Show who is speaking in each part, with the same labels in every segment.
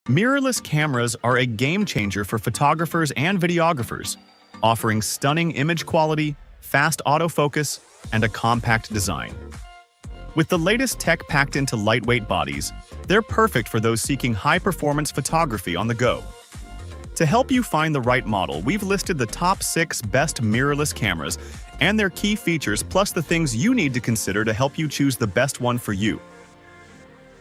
Speaker 1: Mirrorless cameras are a game changer for photographers and videographers, offering stunning image quality, fast autofocus, and a compact design. With the latest tech packed into lightweight bodies, they're perfect for those seeking high-performance photography on the go. To help you find the right model, we've listed the top 6 best mirrorless cameras and their key features, plus the things you need to consider to help you choose the best one for you.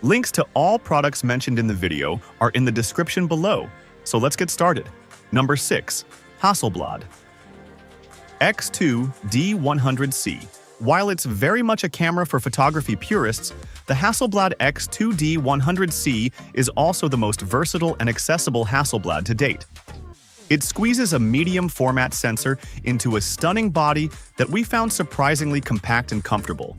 Speaker 1: Links to all products mentioned in the video are in the description below, so let's get started. Number 6. Hasselblad X2D100C. While it's very much a camera for photography purists, the Hasselblad X2D100C is also the most versatile and accessible Hasselblad to date. It squeezes a medium format sensor into a stunning body that we found surprisingly compact and comfortable.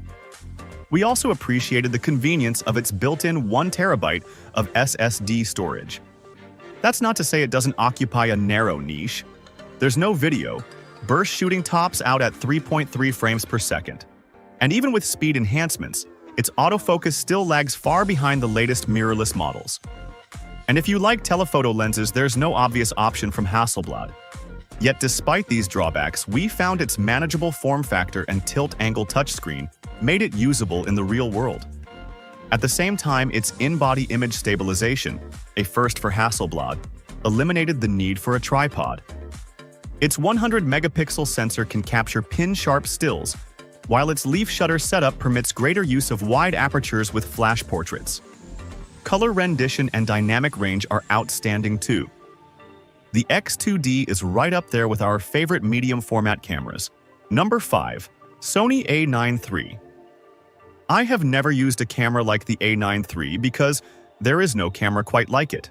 Speaker 1: We also appreciated the convenience of its built-in 1 terabyte of SSD storage. That's not to say it doesn't occupy a narrow niche. There's no video. Burst shooting tops out at 3.3 frames per second. And even with speed enhancements, its autofocus still lags far behind the latest mirrorless models. And if you like telephoto lenses, there's no obvious option from Hasselblad. Yet despite these drawbacks, we found its manageable form factor and tilt-angle touchscreen made it usable in the real world. At the same time, its in-body image stabilization, a first for Hasselblad, eliminated the need for a tripod. Its 100-megapixel sensor can capture pin-sharp stills, while its leaf shutter setup permits greater use of wide apertures with flash portraits. Color rendition and dynamic range are outstanding too. The X2D is right up there with our favorite medium-format cameras. Number 5. Sony A9 III. I have never used a camera like the A9 III because there is no camera quite like it.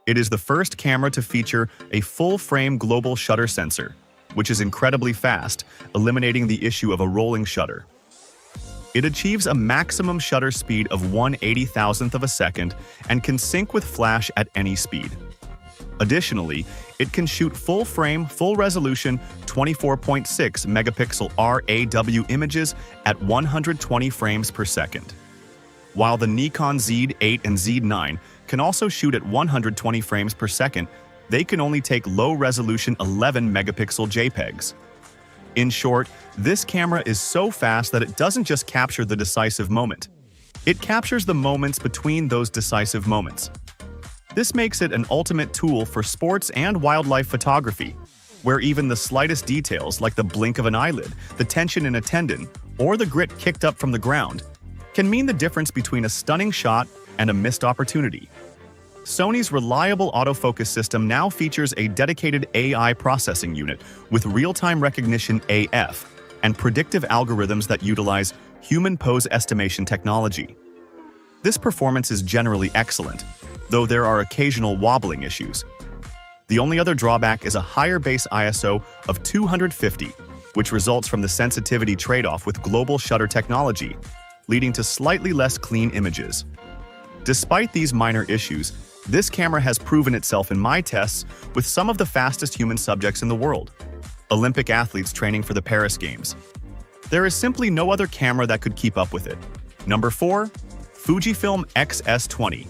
Speaker 1: It is the first camera to feature a full-frame global shutter sensor, which is incredibly fast, eliminating the issue of a rolling shutter. It achieves a maximum shutter speed of 1/80,000th of a second and can sync with flash at any speed. Additionally, it can shoot full-frame, full-resolution 24.6 megapixel RAW images at 120 frames per second. While the Nikon Z8 and Z9 can also shoot at 120 frames per second, they can only take low-resolution 11-megapixel JPEGs. In short, this camera is so fast that it doesn't just capture the decisive moment. It captures the moments between those decisive moments. This makes it an ultimate tool for sports and wildlife photography, where even the slightest details like the blink of an eyelid, the tension in a tendon, or the grit kicked up from the ground can mean the difference between a stunning shot and a missed opportunity. Sony's reliable autofocus system now features a dedicated AI processing unit with real-time recognition AF and predictive algorithms that utilize human pose estimation technology. This performance is generally excellent, though there are occasional wobbling issues. The only other drawback is a higher base ISO of 250, which results from the sensitivity trade-off with global shutter technology, leading to slightly less clean images. Despite these minor issues, this camera has proven itself in my tests with some of the fastest human subjects in the world, Olympic athletes training for the Paris Games. There is simply no other camera that could keep up with it. Number 4. Fujifilm X-S20.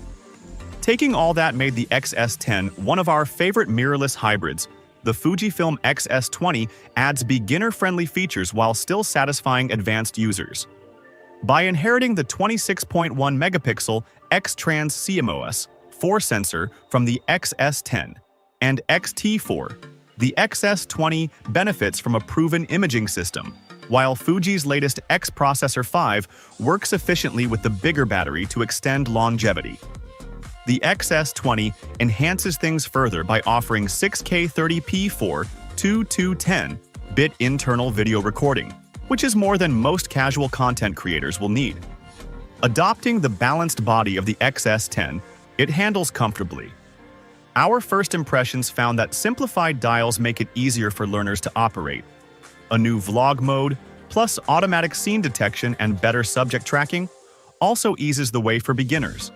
Speaker 1: Taking all that made the X-S10 one of our favorite mirrorless hybrids, the Fujifilm X-S20 adds beginner-friendly features while still satisfying advanced users. By inheriting the 26.1-megapixel X-Trans CMOS 4 sensor from the X-S10 and X-T4, the X-S20 benefits from a proven imaging system, while Fuji's latest X-Processor 5 works efficiently with the bigger battery to extend longevity. The X-S20 enhances things further by offering 6K 30p 2:10-bit internal video recording, which is more than most casual content creators will need. Adopting the balanced body of the X-S10, it handles comfortably. Our first impressions found that simplified dials make it easier for learners to operate. A new vlog mode, plus automatic scene detection and better subject tracking, also eases the way for beginners.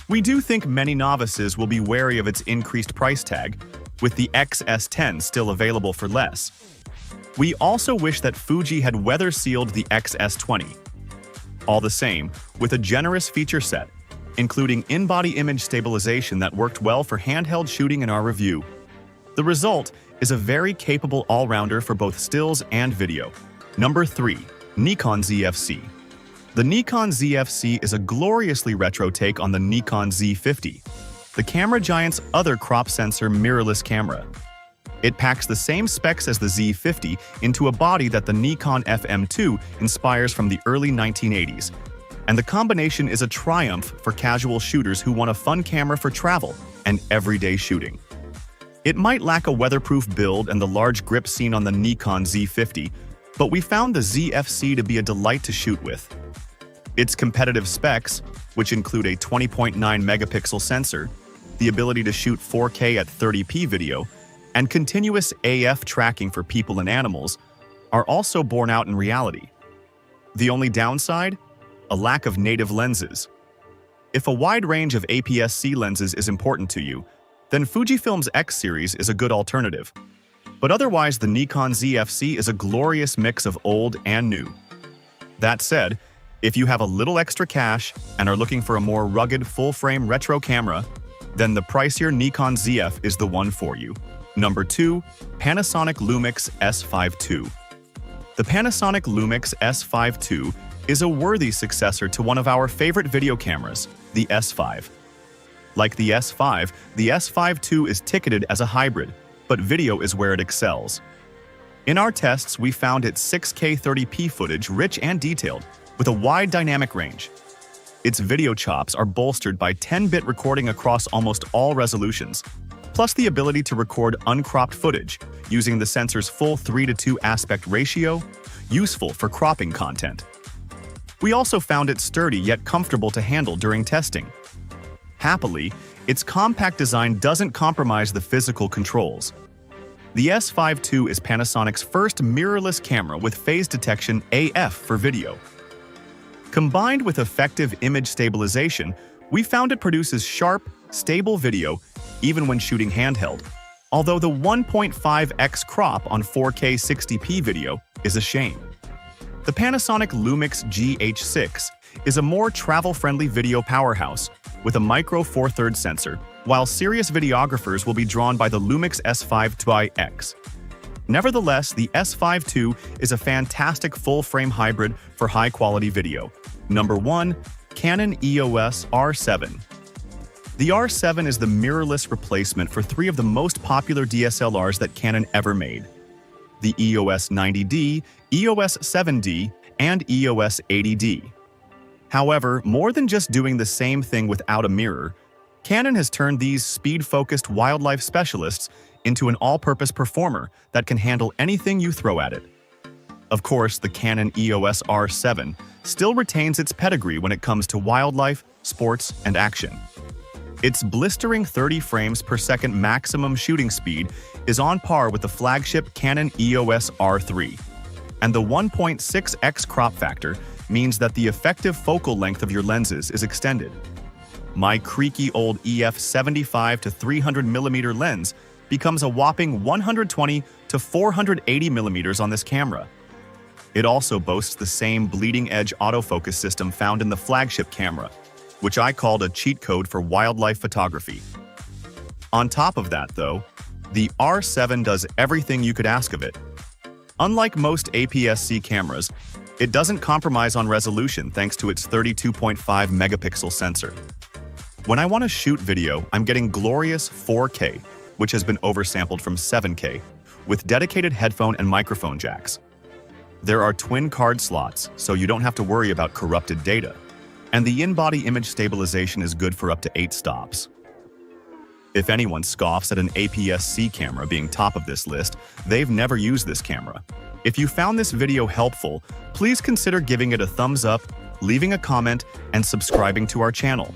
Speaker 1: We do think many novices will be wary of its increased price tag, with the X-S10 still available for less. We also wish that Fuji had weather-sealed the X-S20. All the same, with a generous feature set, including in-body image stabilization that worked well for handheld shooting in our review. The result is a very capable all-rounder for both stills and video. Number 3. Nikon ZFC. The Nikon ZFC is a gloriously retro take on the Nikon Z50, the camera giant's other crop sensor mirrorless camera. It packs the same specs as the Z50 into a body that the Nikon FM2 inspires from the early 1980s, and the combination is a triumph for casual shooters who want a fun camera for travel and everyday shooting. It might lack a weatherproof build and the large grip seen on the Nikon Z50, but we found the ZFC to be a delight to shoot with. Its competitive specs, which include a 20.9 megapixel sensor, the ability to shoot 4K at 30p video, and continuous AF tracking for people and animals, are also borne out in reality. The only downside? A lack of native lenses. If a wide range of APS-C lenses is important to you, then Fujifilm's X series is a good alternative. But otherwise, the Nikon ZFC is a glorious mix of old and new. That said, if you have a little extra cash and are looking for a more rugged full-frame retro camera, then the pricier Nikon ZF is the one for you. Number 2. Panasonic Lumix S5 II. The Panasonic Lumix S5 II is a worthy successor to one of our favorite video cameras, the S5. Like the S5 II is ticketed as a hybrid, but video is where it excels. In our tests, we found its 6K 30p footage rich and detailed, with a wide dynamic range. Its video chops are bolstered by 10-bit recording across almost all resolutions, plus the ability to record uncropped footage using the sensor's full 3:2 aspect ratio, useful for cropping content. We also found it sturdy yet comfortable to handle during testing. Happily, its compact design doesn't compromise the physical controls. The S5 II is Panasonic's first mirrorless camera with phase detection AF for video. Combined with effective image stabilization, we found it produces sharp, stable video even when shooting handheld, although the 1.5x crop on 4K 60p video is a shame. The Panasonic Lumix GH6 is a more travel-friendly video powerhouse with a micro Four Thirds sensor, while serious videographers will be drawn by the Lumix S5 IIX. Nevertheless, the S5 II is a fantastic full-frame hybrid for high-quality video. Number 1. Canon EOS R7. The R7 is the mirrorless replacement for 3 of the most popular DSLRs that Canon ever made: the EOS 90D, EOS 7D, and EOS 80D. However, more than just doing the same thing without a mirror, Canon has turned these speed-focused wildlife specialists into an all-purpose performer that can handle anything you throw at it. Of course, the Canon EOS R7 still retains its pedigree when it comes to wildlife, sports, and action. Its blistering 30 frames per second maximum shooting speed is on par with the flagship Canon EOS R3, and the 1.6x crop factor means that the effective focal length of your lenses is extended. My creaky old EF 75 to 300mm lens becomes a whopping 120 to 480mm on this camera. It also boasts the same bleeding-edge autofocus system found in the flagship camera, which I called a cheat code for wildlife photography. On top of that, though, the R7 does everything you could ask of it. Unlike most APS-C cameras, it doesn't compromise on resolution thanks to its 32.5 megapixel sensor. When I want to shoot video, I'm getting glorious 4K, which has been oversampled from 7K, with dedicated headphone and microphone jacks. There are twin card slots, so you don't have to worry about corrupted data. And the in-body image stabilization is good for up to 8 stops. If anyone scoffs at an APS-C camera being top of this list, they've never used this camera. If you found this video helpful, please consider giving it a thumbs up, leaving a comment, and subscribing to our channel.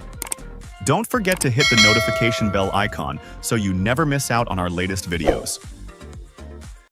Speaker 1: Don't forget to hit the notification bell icon so you never miss out on our latest videos.